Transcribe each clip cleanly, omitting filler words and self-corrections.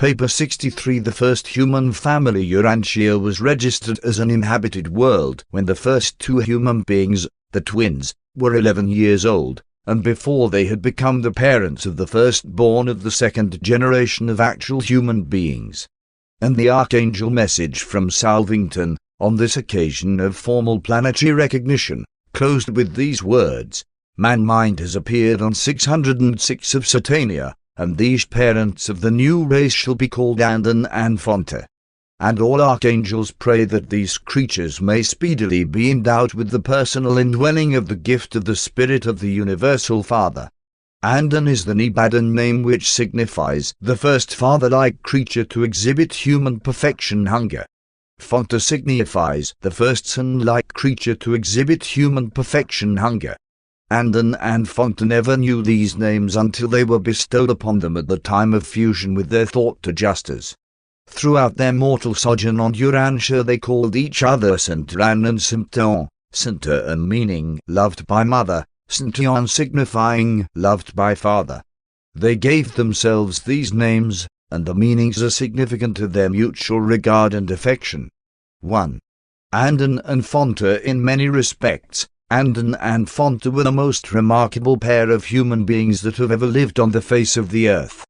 Paper 63. The first human family Urantia was registered as an inhabited world when the first two human beings, the twins, were 11 years old, and before they had become the parents of the firstborn of the second generation of actual human beings. And the archangel message from Salvington, on this occasion of formal planetary recognition, closed with these words: "Man-mind has appeared on 606 of Satania, and these parents of the new race shall be called Andon and Fonta." And all archangels pray that these creatures may speedily be endowed with the personal indwelling of the gift of the Spirit of the Universal Father. Andon is the Nebadan name which signifies the first father-like creature to exhibit human perfection hunger. Fonta signifies the first son-like creature to exhibit human perfection hunger. Andon and Fonta never knew these names until they were bestowed upon them at the time of fusion with their thought adjusters. Throughout their mortal sojourn on Urantia they called each other Santead and Santead, Santead meaning loved by mother, Santead signifying loved by father. They gave themselves these names, and the meanings are significant of their mutual regard and affection. 1. Andon and Fonta. In many respects, Andon and Fonta were the most remarkable pair of human beings that have ever lived on the face of the earth.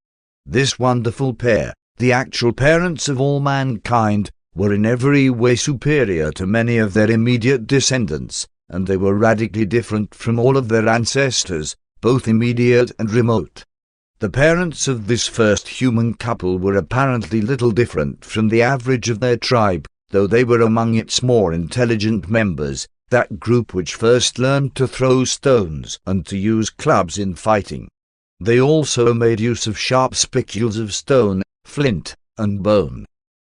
This wonderful pair, the actual parents of all mankind, were in every way superior to many of their immediate descendants, and they were radically different from all of their ancestors, both immediate and remote. The parents of this first human couple were apparently little different from the average of their tribe, though they were among its more intelligent members, that group which first learned to throw stones and to use clubs in fighting. They also made use of sharp spicules of stone, flint, and bone.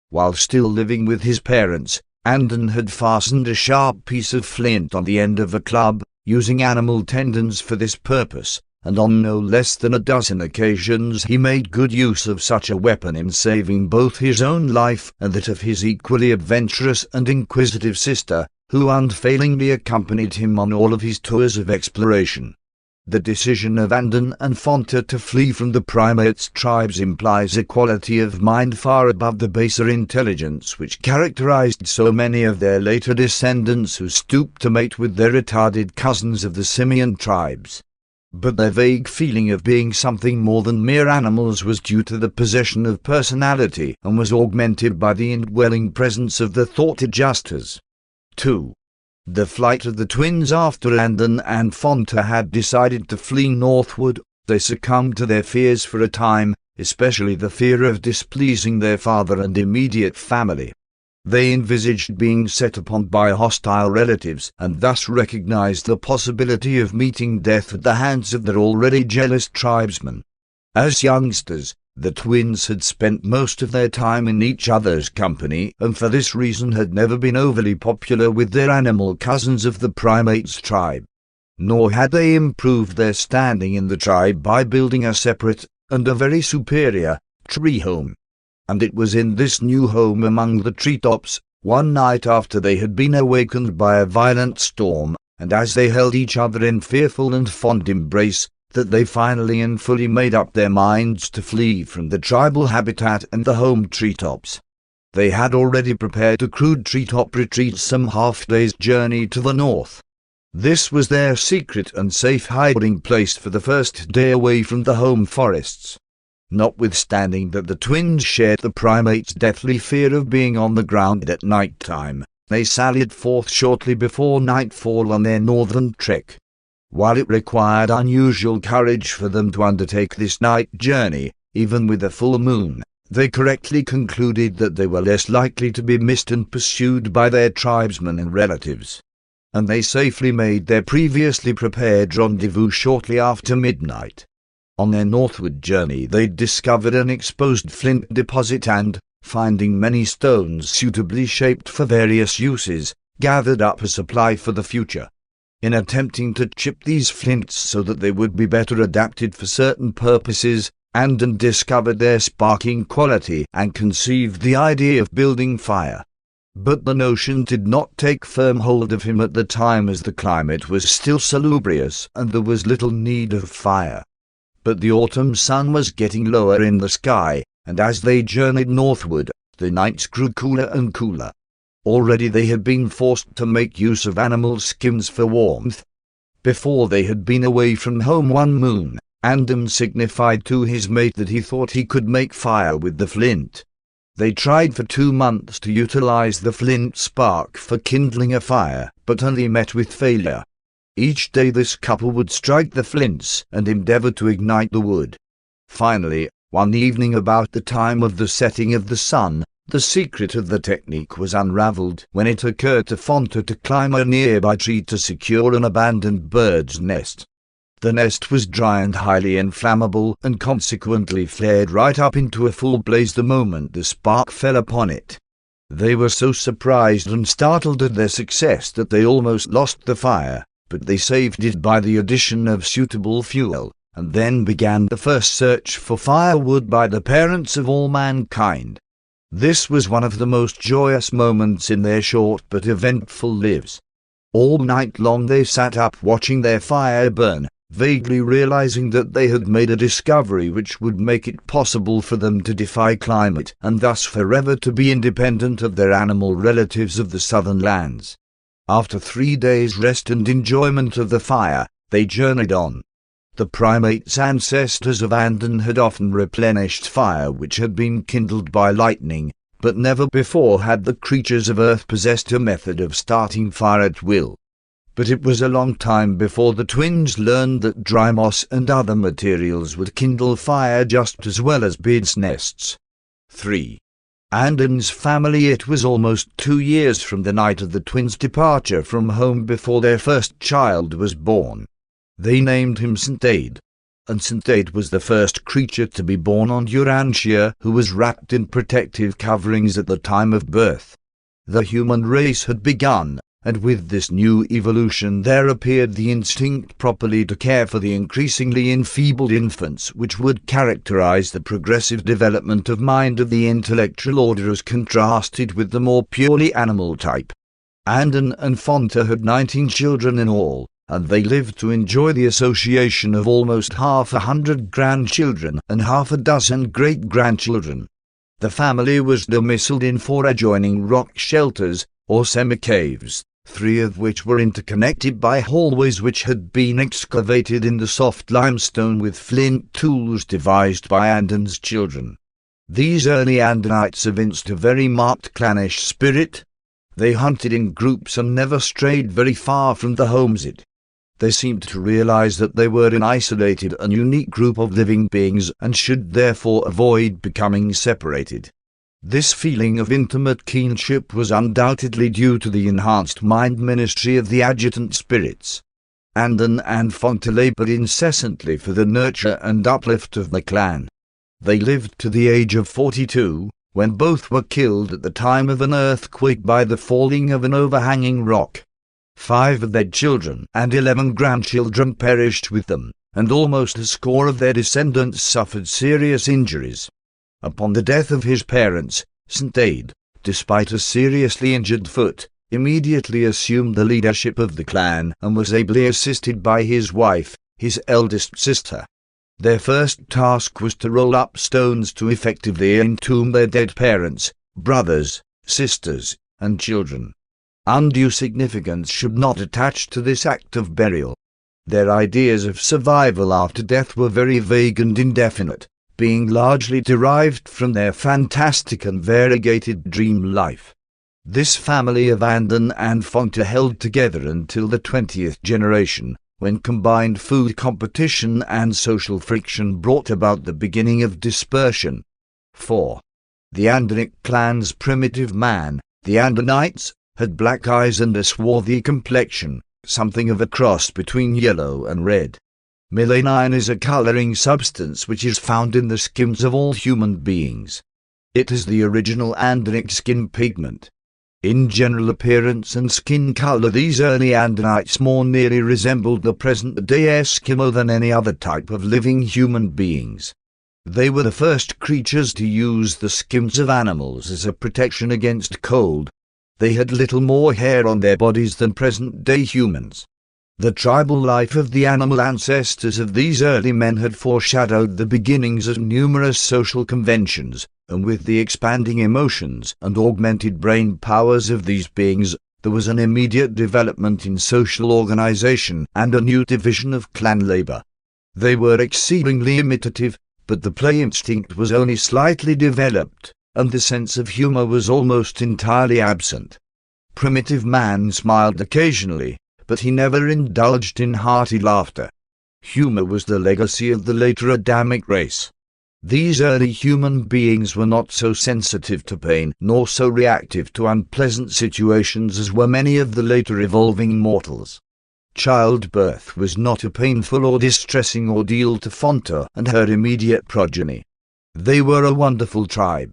While still living with his parents, Andon had fastened a sharp piece of flint on the end of a club, using animal tendons for this purpose, and on no less than a dozen occasions he made good use of such a weapon in saving both his own life and that of his equally adventurous and inquisitive sister, who unfailingly accompanied him on all of his tours of exploration. The decision of Andon and Fonta to flee from the primates tribes implies a quality of mind far above the baser intelligence which characterized so many of their later descendants who stooped to mate with their retarded cousins of the simian tribes. But their vague feeling of being something more than mere animals was due to the possession of personality and was augmented by the indwelling presence of the thought adjusters. 2. The flight of the twins. After Andon and Fonta had decided to flee northward, they succumbed to their fears for a time, especially the fear of displeasing their father and immediate family. They envisaged being set upon by hostile relatives, and thus recognized the possibility of meeting death at the hands of their already jealous tribesmen. As youngsters, the twins had spent most of their time in each other's company, and for this reason had never been overly popular with their animal cousins of the primates tribe. Nor had they improved their standing in the tribe by building a separate, and a very superior, tree home. And it was in this new home among the treetops, one night after they had been awakened by a violent storm, and as they held each other in fearful and fond embrace, that they finally and fully made up their minds to flee from the tribal habitat and the home treetops. They had already prepared a crude treetop retreat some half-day's journey to the north. This was their secret and safe hiding place for the first day away from the home forests. Notwithstanding that the twins shared the primates' deathly fear of being on the ground at night time, they sallied forth shortly before nightfall on their northern trek. While it required unusual courage for them to undertake this night journey, even with a full moon, they correctly concluded that they were less likely to be missed and pursued by their tribesmen and relatives. And they safely made their previously prepared rendezvous shortly after midnight. On their northward journey they discovered an exposed flint deposit and, finding many stones suitably shaped for various uses, gathered up a supply for the future. In attempting to chip these flints so that they would be better adapted for certain purposes, Andon discovered their sparking quality and conceived the idea of building fire. But the notion did not take firm hold of him at the time, as the climate was still salubrious and there was little need of fire. But the autumn sun was getting lower in the sky, and as they journeyed northward, the nights grew cooler and cooler. Already they had been forced to make use of animal skins for warmth. Before they had been away from home one moon, Andon signified to his mate that he thought he could make fire with the flint. They tried for 2 months to utilize the flint spark for kindling a fire, but only met with failure. Each day this couple would strike the flints and endeavor to ignite the wood. Finally, one evening about the time of the setting of the sun, the secret of the technique was unraveled when it occurred to Fonta to climb a nearby tree to secure an abandoned bird's nest. The nest was dry and highly inflammable and consequently flared right up into a full blaze the moment the spark fell upon it. They were so surprised and startled at their success that they almost lost the fire, but they saved it by the addition of suitable fuel, and then began the first search for firewood by the parents of all mankind. This was one of the most joyous moments in their short but eventful lives. All night long they sat up watching their fire burn, vaguely realizing that they had made a discovery which would make it possible for them to defy climate and thus forever to be independent of their animal relatives of the southern lands. After 3 days' rest and enjoyment of the fire, they journeyed on. The primates ancestors of Andon had often replenished fire which had been kindled by lightning, but never before had the creatures of Earth possessed a method of starting fire at will. But it was a long time before the twins learned that dry moss and other materials would kindle fire just as well as birds' nests. 3. Andon's family. It was almost 2 years from the night of the twins' departure from home before their first child was born. They named him Santead, and Santead was the first creature to be born on Urantia who was wrapped in protective coverings at the time of birth. The human race had begun, and with this new evolution there appeared the instinct properly to care for the increasingly enfeebled infants which would characterize the progressive development of mind of the intellectual order as contrasted with the more purely animal type. Andon and Fonta had 19 children in all, and they lived to enjoy the association of almost 100 grandchildren and 6 great-grandchildren. The family was domiciled in 4 adjoining rock shelters, or semi-caves, 3 of which were interconnected by hallways which had been excavated in the soft limestone with flint tools devised by Andon's children. These early Andonites evinced a very marked clannish spirit. They hunted in groups and never strayed very far from the homestead. They seemed to realize that they were an isolated and unique group of living beings and should therefore avoid becoming separated. This feeling of intimate kinship was undoubtedly due to the enhanced mind ministry of the adjutant spirits. Andon and Fonta labored incessantly for the nurture and uplift of the clan. They lived to the age of 42, when both were killed at the time of an earthquake by the falling of an overhanging rock. 5 of their children and 11 grandchildren perished with them, and almost a score of their descendants suffered serious injuries. Upon the death of his parents, Santead, despite a seriously injured foot, immediately assumed the leadership of the clan and was ably assisted by his wife, his eldest sister. Their first task was to roll up stones to effectively entomb their dead parents, brothers, sisters, and children. Undue significance should not attach to this act of burial. Their ideas of survival after death were very vague and indefinite, being largely derived from their fantastic and variegated dream life. This family of Andon and Fonta held together until the 20th generation, when combined food competition and social friction brought about the beginning of dispersion. 4. The Andonic clan's primitive man, the Andonites, had black eyes and a swarthy complexion, something of a cross between yellow and red. Melanin is a coloring substance which is found in the skins of all human beings. It is the original Andonic skin pigment. In general appearance and skin color, these early Andonites more nearly resembled the present-day Eskimo than any other type of living human beings. They were the first creatures to use the skins of animals as a protection against cold. They had little more hair on their bodies than present-day humans. The tribal life of the animal ancestors of these early men had foreshadowed the beginnings of numerous social conventions, and with the expanding emotions and augmented brain powers of these beings, there was an immediate development in social organization and a new division of clan labor. They were exceedingly imitative, but the play instinct was only slightly developed, and the sense of humor was almost entirely absent. Primitive man smiled occasionally, but he never indulged in hearty laughter. Humor was the legacy of the later Adamic race. These early human beings were not so sensitive to pain nor so reactive to unpleasant situations as were many of the later evolving mortals. Childbirth was not a painful or distressing ordeal to Fonta and her immediate progeny. They were a wonderful tribe.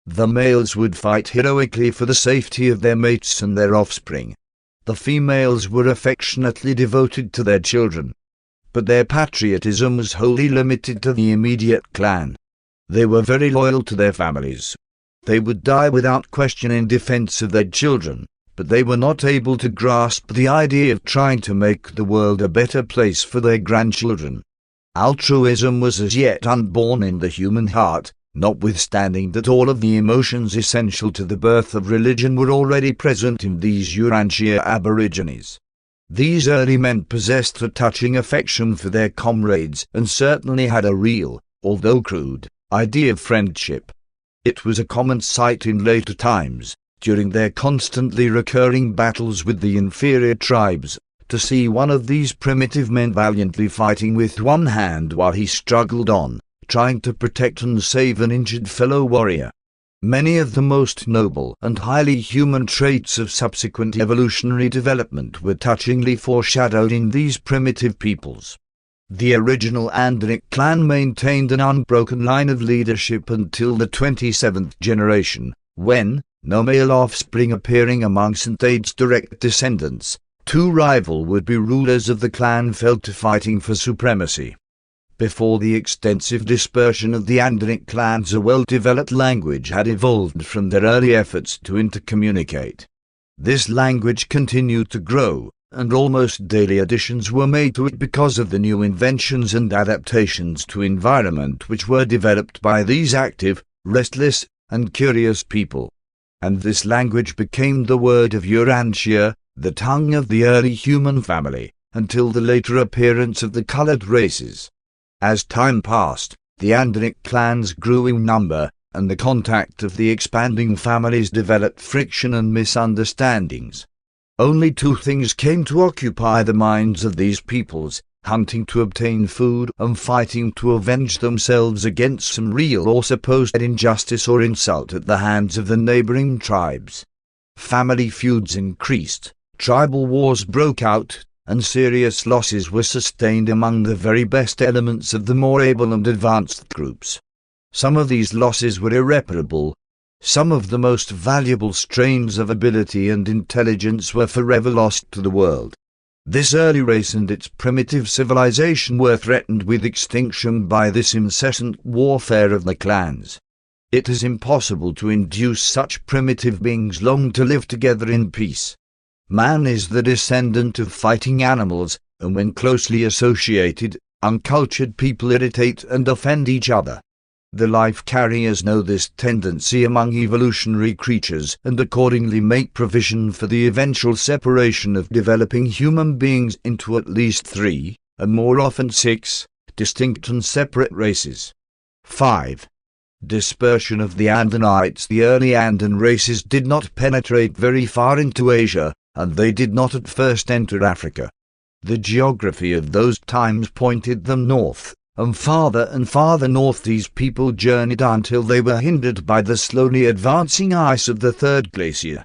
The males would fight heroically for the safety of their mates and their offspring. The females were affectionately devoted to their children. But their patriotism was wholly limited to the immediate clan. They were very loyal to their families. They would die without question in defense of their children, but they were not able to grasp the idea of trying to make the world a better place for their grandchildren. Altruism was as yet unborn in the human heart, notwithstanding that all of the emotions essential to the birth of religion were already present in these Urantia aborigines. These early men possessed a touching affection for their comrades and certainly had a real, although crude, idea of friendship. It was a common sight in later times, during their constantly recurring battles with the inferior tribes, to see one of these primitive men valiantly fighting with one hand while he struggled on, trying to protect and save an injured fellow warrior. Many of the most noble and highly human traits of subsequent evolutionary development were touchingly foreshadowed in these primitive peoples. The original Andonic clan maintained an unbroken line of leadership until the 27th generation, when, no male offspring appearing among Santead's direct descendants, two rival would-be rulers of the clan fell to fighting for supremacy. Before the extensive dispersion of the Andonic clans, a well-developed language had evolved from their early efforts to intercommunicate. This language continued to grow, and almost daily additions were made to it because of the new inventions and adaptations to environment which were developed by these active, restless, and curious people. And this language became the word of Urantia, the tongue of the early human family, until the later appearance of the colored races. As time passed, the Andonic clans grew in number, and the contact of the expanding families developed friction and misunderstandings. Only two things came to occupy the minds of these peoples: hunting to obtain food and fighting to avenge themselves against some real or supposed injustice or insult at the hands of the neighboring tribes. Family feuds increased, tribal wars broke out, and serious losses were sustained among the very best elements of the more able and advanced groups. Some of these losses were irreparable. Some of the most valuable strains of ability and intelligence were forever lost to the world. This early race and its primitive civilization were threatened with extinction by this incessant warfare of the clans. It is impossible to induce such primitive beings long to live together in peace. Man is the descendant of fighting animals, and when closely associated, uncultured people irritate and offend each other. The life carriers know this tendency among evolutionary creatures and accordingly make provision for the eventual separation of developing human beings into at least 3, and more often 6, distinct and separate races. 5. Dispersion of the Andonites. The early Andon races did not penetrate very far into Asia, and they did not at first enter Africa. The geography of those times pointed them north, and farther north these people journeyed until they were hindered by the slowly advancing ice of the third glacier.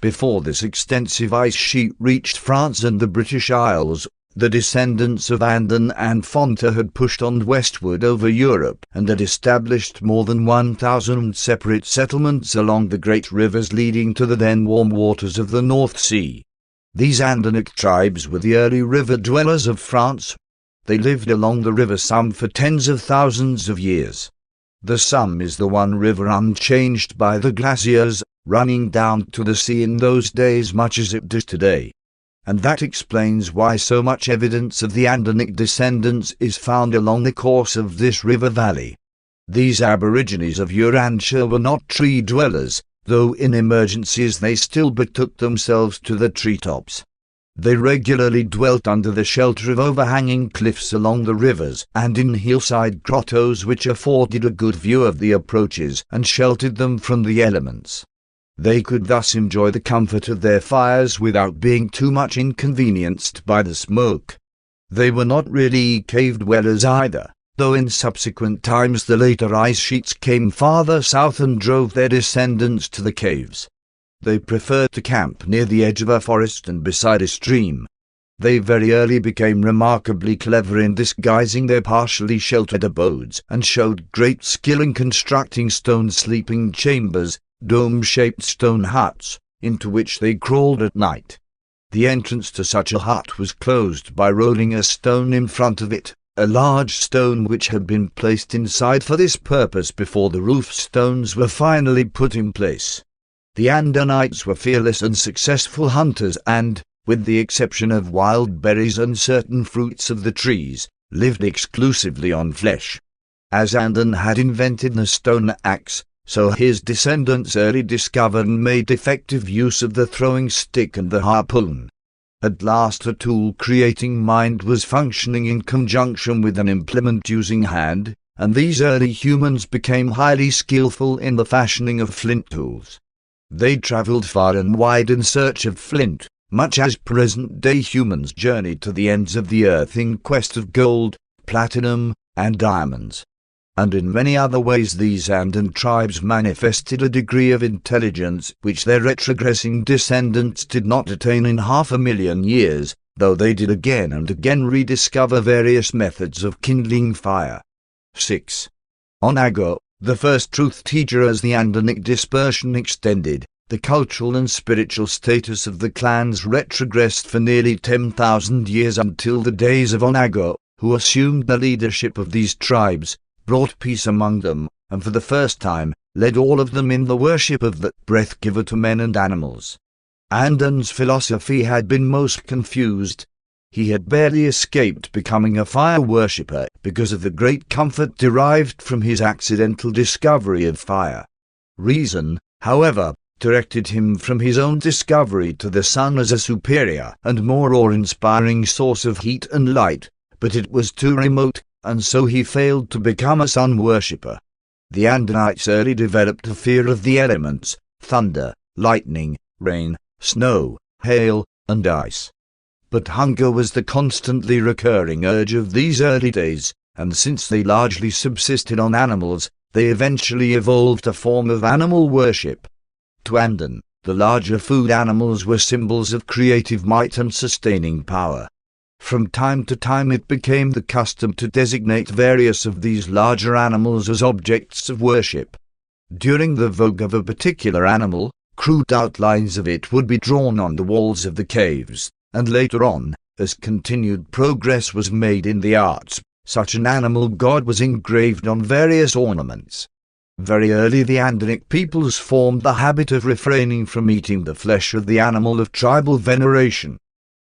Before this extensive ice sheet reached France and the British Isles, the descendants of Andon and Fonta had pushed on westward over Europe and had established more than 1,000 separate settlements along the great rivers leading to the then warm waters of the North Sea. These Andonic tribes were the early river dwellers of France. They lived along the river Somme for tens of thousands of years. The Somme is the one river unchanged by the glaciers, running down to the sea in those days much as it does today. and that explains why so much evidence of the Andonic descendants is found along the course of this river valley. These aborigines of Urantia were not tree dwellers, though in emergencies they still betook themselves to the treetops. They regularly dwelt under the shelter of overhanging cliffs along the rivers and in hillside grottos which afforded a good view of the approaches and sheltered them from the elements. They could thus enjoy the comfort of their fires without being too much inconvenienced by the smoke. They were not really cave dwellers either, though in subsequent times the later ice sheets came farther south and drove their descendants to the caves. They preferred to camp near the edge of a forest and beside a stream. They very early became remarkably clever in disguising their partially sheltered abodes and showed great skill in constructing stone sleeping chambers, dome-shaped stone huts, into which they crawled at night. The entrance to such a hut was closed by rolling a stone in front of it, a large stone which had been placed inside for this purpose before the roof stones were finally put in place. The Andonites were fearless and successful hunters and, with the exception of wild berries and certain fruits of the trees, lived exclusively on flesh. As Andon had invented the stone axe, so his descendants early discovered and made effective use of the throwing stick and the harpoon. At last a tool-creating mind was functioning in conjunction with an implement-using hand, and these early humans became highly skillful in the fashioning of flint tools. They travelled far and wide in search of flint, much as present-day humans journeyed to the ends of the earth in quest of gold, platinum, and diamonds. And in many other ways these Andon tribes manifested a degree of intelligence which their retrogressing descendants did not attain in 500,000 years, though they did again and again rediscover various methods of kindling fire. 6. Onago, the first truth teacher. As the Andonic dispersion extended, the cultural and spiritual status of the clans retrogressed for nearly 10,000 years until the days of Onago, who assumed the leadership of these tribes, brought peace among them, and for the first time, led all of them in the worship of that breath-giver to men and animals. Andon's philosophy had been most confused. He had barely escaped becoming a fire worshipper because of the great comfort derived from his accidental discovery of fire. Reason, however, directed him from his own discovery to the sun as a superior and more awe-inspiring source of heat and light, but it was too remote, and so he failed to become a sun worshipper. The Andonites early developed a fear of the elements: thunder, lightning, rain, snow, hail, and ice. But hunger was the constantly recurring urge of these early days, and since they largely subsisted on animals, they eventually evolved a form of animal worship. To Andon, the larger food animals were symbols of creative might and sustaining power. From time to time it became the custom to designate various of these larger animals as objects of worship. During the vogue of a particular animal, crude outlines of it would be drawn on the walls of the caves, and later on, as continued progress was made in the arts, such an animal god was engraved on various ornaments. Very early the Andonic peoples formed the habit of refraining from eating the flesh of the animal of tribal veneration.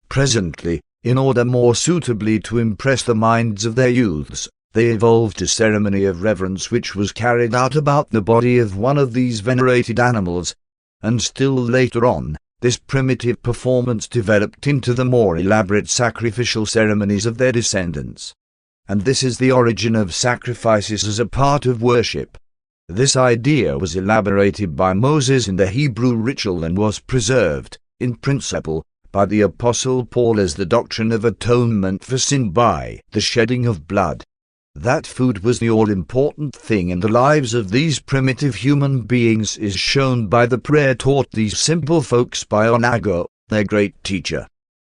Presently, in order more suitably to impress the minds of their youths, they evolved a ceremony of reverence which was carried out about the body of one of these venerated animals, and still later on, this primitive performance developed into the more elaborate sacrificial ceremonies of their descendants. And this is the origin of sacrifices as a part of worship. This idea was elaborated by Moses in the Hebrew ritual and was preserved, in principle, by the Apostle Paul as the doctrine of atonement for sin by the shedding of blood. That food was the all-important thing in the lives of these primitive human beings is shown by the prayer taught these simple folks by Onago, their great teacher.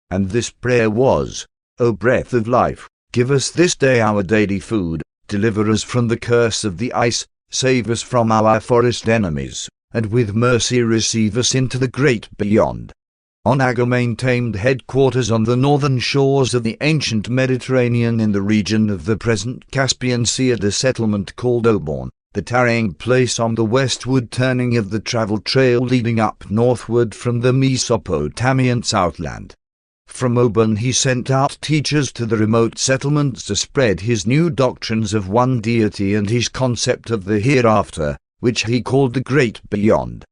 And this prayer was, "O breath of life, give us this day our daily food, deliver us from the curse of the ice, save us from our forest enemies, and with mercy receive us into the great beyond." Onago maintained headquarters on the northern shores of the ancient Mediterranean in the region of the present Caspian Sea at a settlement called Oborn, the tarrying place on the westward turning of the travel trail leading up northward from the Mesopotamian southland. From Oban he sent out teachers to the remote settlements to spread his new doctrines of one deity and his concept of the hereafter, which he called the Great Beyond.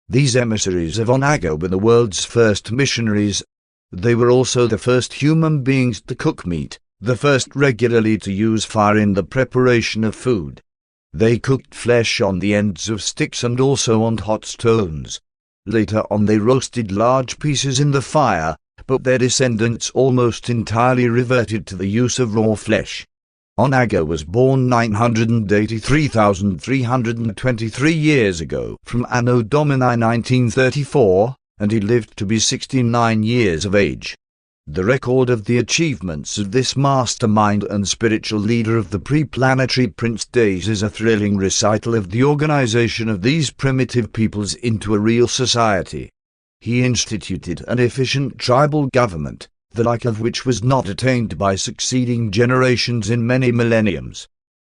These emissaries of Onago were the world's first missionaries. They were also the first human beings to cook meat, the first regularly to use fire in the preparation of food. They cooked flesh on the ends of sticks and also on hot stones. Later on they roasted large pieces in the fire, but their descendants almost entirely reverted to the use of raw flesh. Onago was born 983,323 years ago from Anno Domini 1934, and he lived to be 69 years of age. The record of the achievements of this mastermind and spiritual leader of the pre-planetary prince days is a thrilling recital of the organization of these primitive peoples into a real society. He instituted an efficient tribal government, the like of which was not attained by succeeding generations in many millenniums.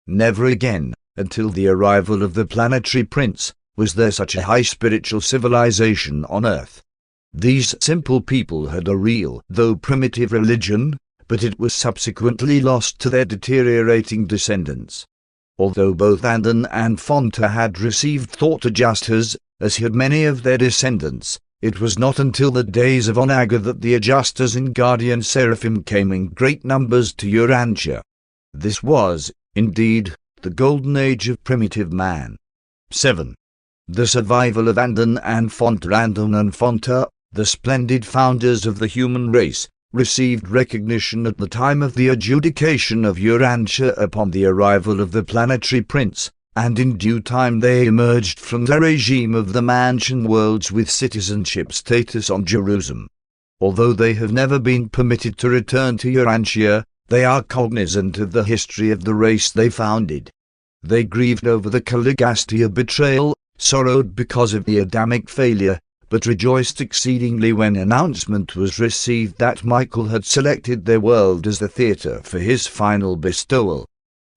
Never again, until the arrival of the planetary prince, was there such a high spiritual civilization on Earth. These simple people had a real, though primitive religion, but it was subsequently lost to their deteriorating descendants. Although both Andon and Fonta had received thought adjusters, as had many of their descendants, it was not until the days of Onago that the adjusters and guardian seraphim came in great numbers to Urantia. This was, indeed, the golden age of primitive man. 7. The survival of Andon and Fonta. Andon and Fonta, the splendid founders of the human race, received recognition at the time of the adjudication of Urantia upon the arrival of the planetary prince, and in due time they emerged from the regime of the mansion worlds with citizenship status on Jerusalem. Although they have never been permitted to return to Urantia, they are cognizant of the history of the race they founded. They grieved over the Caligastia betrayal, sorrowed because of the Adamic failure, but rejoiced exceedingly when announcement was received that Michael had selected their world as the theatre for his final bestowal.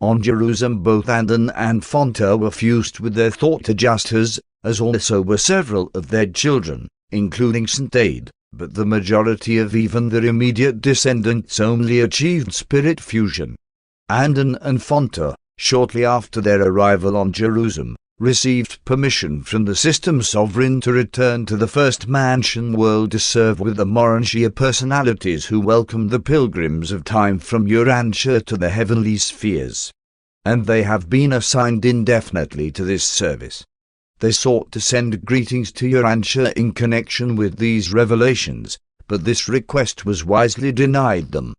On Jerusalem both Andon and Fonta were fused with their thought adjusters, as also were several of their children, including Santead, but the majority of even their immediate descendants only achieved spirit fusion. Andon and Fonta, shortly after their arrival on Jerusalem, received permission from the system sovereign to return to the first mansion world to serve with the Morantia personalities who welcomed the pilgrims of time from Urantia to the heavenly spheres. And they have been assigned indefinitely to this service. They sought to send greetings to Urantia in connection with these revelations, but this request was wisely denied them.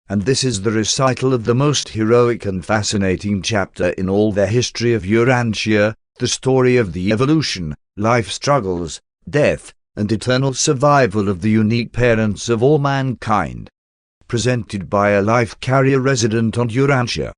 And this is the recital of the most heroic and fascinating chapter in all the history of Urantia, the story of the evolution, life struggles, death, and eternal survival of the unique parents of all mankind. Presented by a life carrier resident on Urantia.